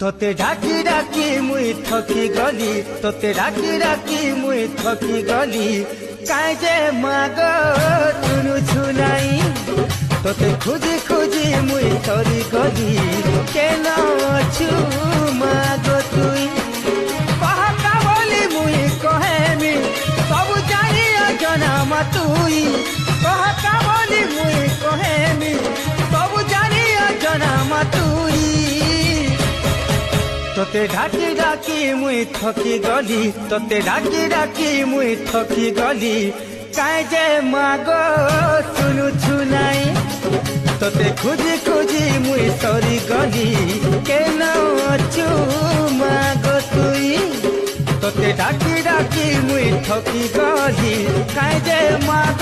তোতে ডাকি ডাকি মুই থকি গলি, তোতে ডাকি ডাকি মুই থকি গলি, কাই যে মাগ তুনু ছুনাই। তোতে খুঁজি খুঁজি মুই তরি গলি, কেন অছু মাগ তুই। কহকা বলি মুই কহেমি, সবু জানি অজনা মা তুই। কহকা বলি মুই কহেমি, সবু জানি অজনা মা তুই। তোতে ডাকি ডাকি মুই থকি গলি, তোতে ডাকি ডাকি মুই থকি গলি, কাই যে মাগ শুনু ছুনাই। তোতে খুঁজি খুঁজি মুই সরি গলি, কেন অছু মাগ তুই। তোতে ডাকি ডাকি মুই থকি গলি, কাই যে মাগ